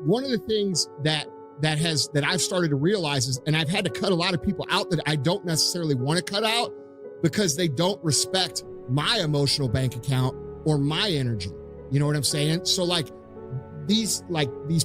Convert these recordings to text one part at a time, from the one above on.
one of the things that I've started to realize is, and I've had to cut a lot of people out that I don't necessarily want to cut out because they don't respect my emotional bank account or my energy. You know what I'm saying? So these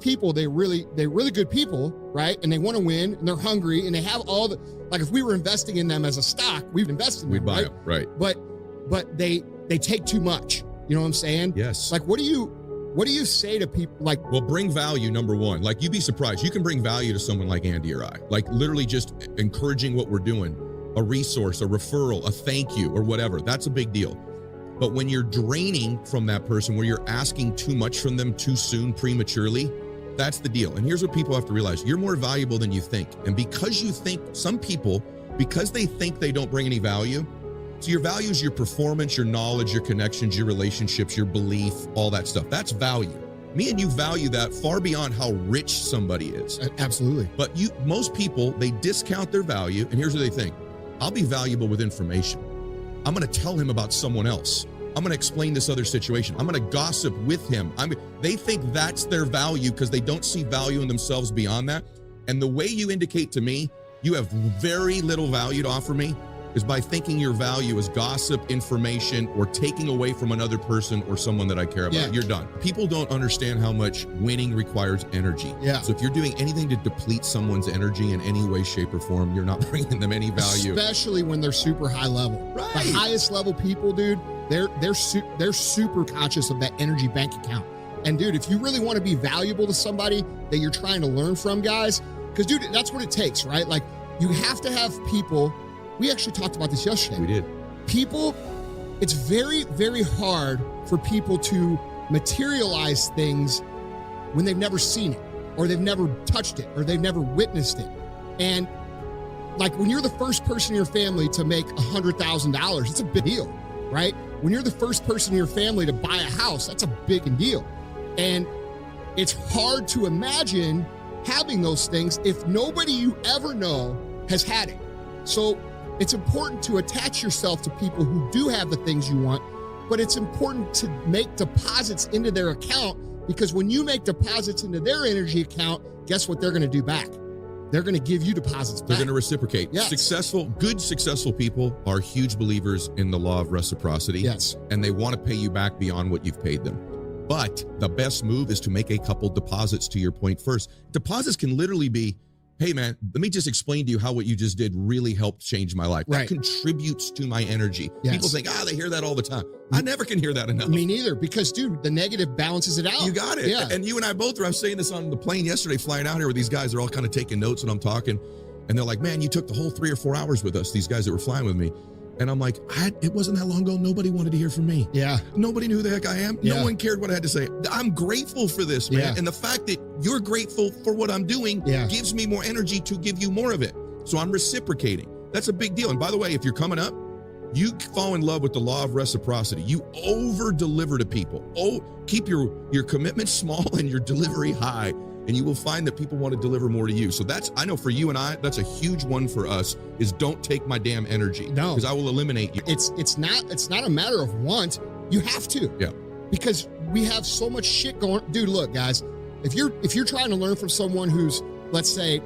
people, they're really good people, right? And they want to win and they're hungry and they have all the, if we were investing in them as a stock, we'd invest in them, we'd buy them, right? But they take too much. You know what I'm saying? Yes. What do you say to people well, bring value, number one. You'd be surprised. You can bring value to someone like Andy or I, literally just encouraging what we're doing, a resource, a referral, a thank you or whatever. That's a big deal. But when you're draining from that person, where you're asking too much from them too soon, prematurely, that's the deal. And here's what people have to realize. You're more valuable than you think. And because you think, some people, because they think they don't bring any value, so your value is your performance, your knowledge, your connections, your relationships, your belief, all that stuff. That's value. Me and you value that far beyond how rich somebody is. Absolutely. But most people, they discount their value. And here's what they think. I'll be valuable with information. I'm going to tell him about someone else. I'm going to explain this other situation. I'm going to gossip with him. They think that's their value because they don't see value in themselves beyond that. And the way you indicate to me you have very little value to offer me is by thinking your value is gossip, information, or taking away from another person or someone that I care about. Yeah. You're done. People don't understand how much winning requires energy. Yeah. So if you're doing anything to deplete someone's energy in any way, shape, or form, you're not bringing them any value. Especially when they're super high level. Right. The highest level people, dude, they're super conscious of that energy bank account. And dude, if you really want to be valuable to somebody that you're trying to learn from, guys, because dude, that's what it takes, right? You have to have people. We actually talked about this yesterday. We did. People, it's very, very hard for people to materialize things when they've never seen it, or they've never touched it, or they've never witnessed it. And when you're the first person in your family to make $100,000, it's a big deal, right? When you're the first person in your family to buy a house, that's a big deal. And it's hard to imagine having those things if nobody you ever know has had it. So it's important to attach yourself to people who do have the things you want, but it's important to make deposits into their account, because when you make deposits into their energy account, guess what they're going to do back? They're going to give you deposits back. They're going to reciprocate. Yes. Good, successful people are huge believers in the law of reciprocity. Yes. And they want to pay you back beyond what you've paid them. But the best move is to make a couple deposits, to your point first. Deposits can literally be, hey man, let me just explain to you how what you just did really helped change my life. Right. That contributes to my energy. Yes. People think, they hear that all the time. I never can hear that enough. Me neither, because dude, the negative balances it out. You got it. Yeah. And you and I both were, I was saying this on the plane yesterday, flying out here with these guys. They're all kind of taking notes when I'm talking. And they're like, man, you took the whole 3 or 4 hours with us, these guys that were flying with me. And I'm like, it wasn't that long ago. Nobody wanted to hear from me. Yeah. Nobody knew who the heck I am. Yeah. No one cared what I had to say. I'm grateful for this, man. Yeah. And the fact that you're grateful for what I'm doing gives me more energy to give you more of it. So I'm reciprocating. That's a big deal. And by the way, if you're coming up, you fall in love with the law of reciprocity. You over-deliver to people. Keep your commitment small and your delivery high. And you will find that people want to deliver more to you. So I know for you and I, that's a huge one for us, is don't take my damn energy. No. Because I will eliminate you. It's not a matter of want. You have to. Yeah. Because we have so much shit going. Dude, look, guys, if you're trying to learn from someone who's, let's say,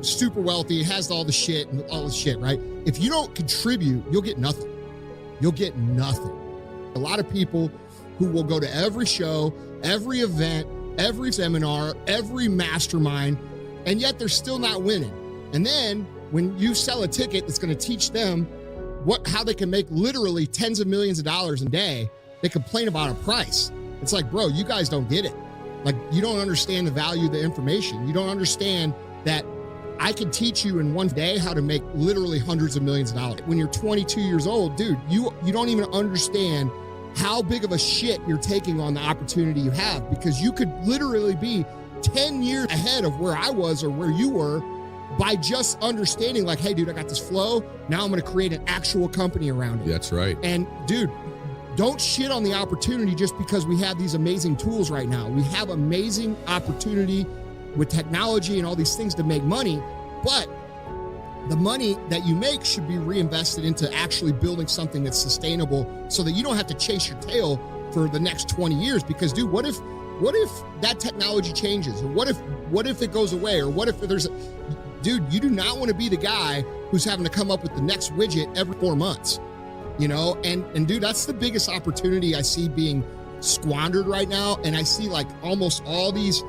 super wealthy, has all the shit and all this shit, right? If you don't contribute, you'll get nothing. You'll get nothing. A lot of people who will go to every show, every event, every seminar, every mastermind, and yet they're still not winning. And then when you sell a ticket that's going to teach them how they can make literally tens of millions of dollars a day, they complain about a price. It's like, bro, you guys don't get it. You don't understand the value of the information. You don't understand that I can teach you in one day how to make literally hundreds of millions of dollars. When you're 22 years old, dude, you don't even understand how big of a shit you're taking on the opportunity you have, because you could literally be 10 years ahead of where I was or where you were by just understanding hey, dude, I got this flow. Now I'm going to create an actual company around it. That's right. And dude, don't shit on the opportunity just because we have these amazing tools right now. We have amazing opportunity with technology and all these things to make money, but the money that you make should be reinvested into actually building something that's sustainable so that you don't have to chase your tail for the next 20 years. Because dude, what if what if that technology changes? Or what if it goes away? Or what if there's dude, you do not want to be the guy who's having to come up with the next widget every 4 months, you know? And dude, that's the biggest opportunity I see being squandered right now. And I see like almost all these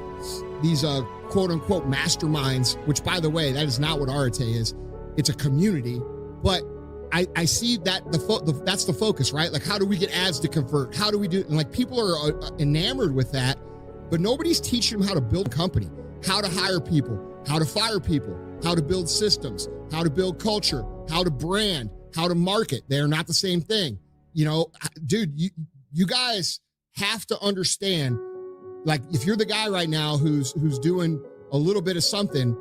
quote unquote masterminds, which by the way, that is not what Arete is. It's a community, but I see that that's the focus, right? Like, how do we get ads to convert? How do we do, and like people are enamored with that, but nobody's teaching them how to build a company, how to hire people, how to fire people, how to build systems, how to build culture, how to brand, how to market. They're not the same thing. You know, dude, you guys have to understand, like if you're the guy right now who's doing a little bit of something,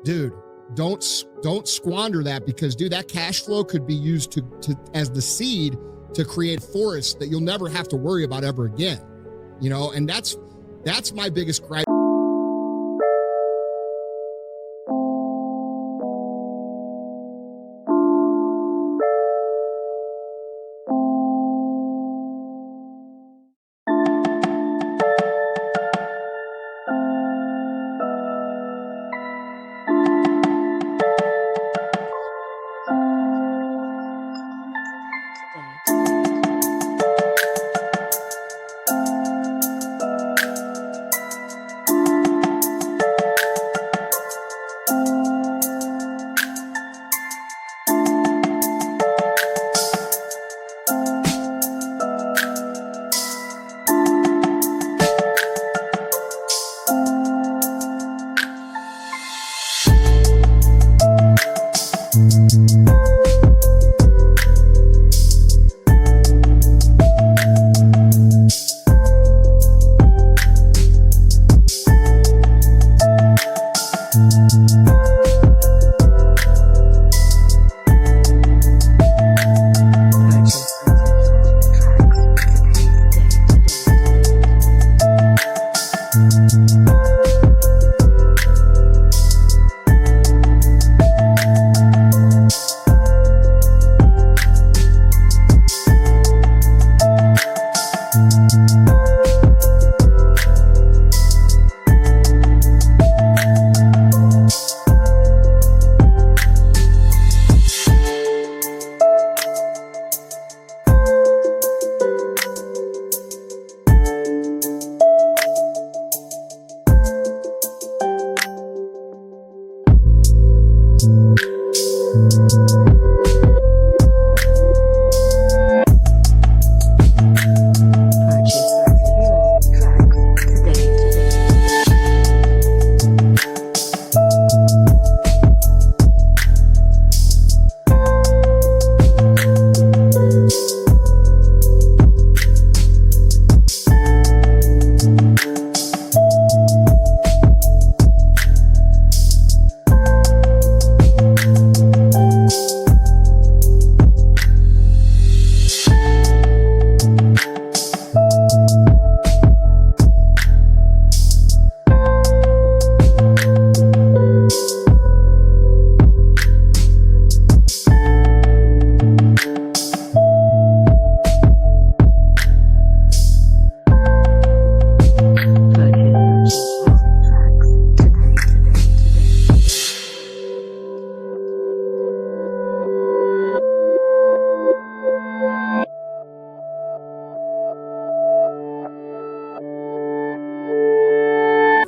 dude, don't squander that, because dude, that cash flow could be used to as the seed to create forests that you'll never have to worry about ever again. You know, and that's my biggest gripe.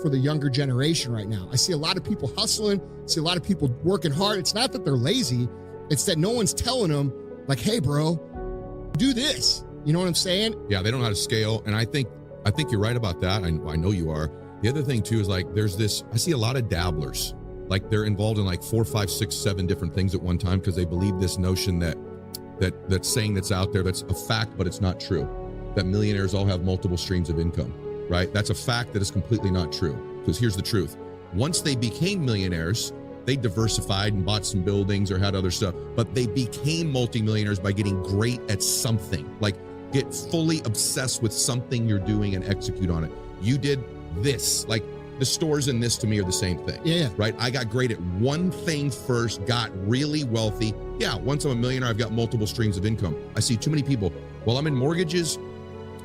For the younger generation right now, I see a lot of people hustling, see a lot of people working hard. It's not that they're lazy, it's that no one's telling them like, hey bro, do this. You know what I'm saying? Yeah, they don't know how to scale. And I think you're right about that. I know you are. The other thing too is like there's this, I see a lot of dabblers, like they're involved in like 4, 5, 6, 7 different things at one time because they believe this notion that saying that's out there, that's a fact, but it's not true, that millionaires all have multiple streams of income. Right? That's a fact that is completely not true. Because here's the truth. Once they became millionaires, they diversified and bought some buildings or had other stuff, but they became multimillionaires by getting great at something. Like get fully obsessed with something you're doing and execute on it. You did this, like the stores and this to me are the same thing. Yeah. Right? I got great at one thing first, got really wealthy. Yeah, once I'm a millionaire, I've got multiple streams of income. I see too many people, well, I'm in mortgages,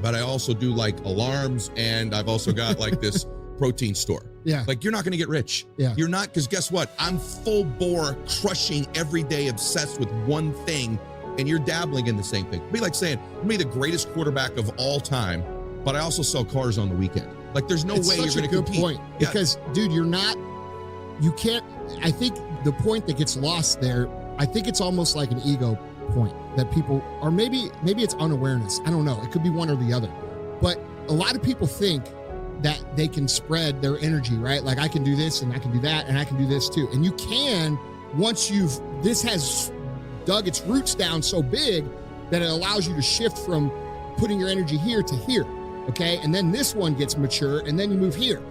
but I also do like alarms, and I've also got like this protein store. Yeah. Like, you're not going to get rich. Yeah. You're not, because guess what? I'm full bore, crushing every day, obsessed with one thing, and you're dabbling in the same thing. It'd be like saying, I'm the greatest quarterback of all time, but I also sell cars on the weekend. Like, there's no way you're going to compete. It's such a good point. Yeah. Because, dude, you can't, I think the point that gets lost there, I think it's almost like an ego point that people, or maybe it's unawareness. I don't know. It could be one or the other. But a lot of people think that they can spread their energy, right? Like, I can do this and I can do that and I can do this too. And you can, once this has dug its roots down so big that it allows you to shift from putting your energy here to here, okay? And then this one gets mature and then you move here.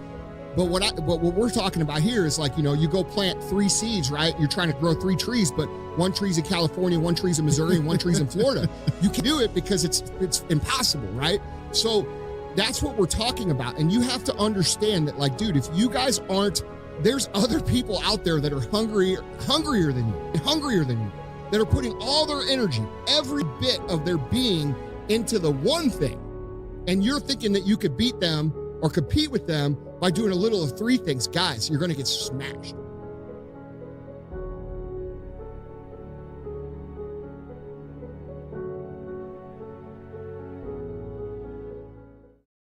But what we're talking about here is like, you go plant 3 seeds, right? You're trying to grow 3 trees, but 1 tree's in California, 1 tree's in Missouri, and 1 tree's in Florida. You can do it because it's impossible, right? So that's what we're talking about. And you have to understand that, like, dude, if you guys aren't, there's other people out there that are hungrier than you, that are putting all their energy, every bit of their being into the one thing. And you're thinking that you could beat them or compete with them by doing a little of 3 things. Guys, you're going to get smashed.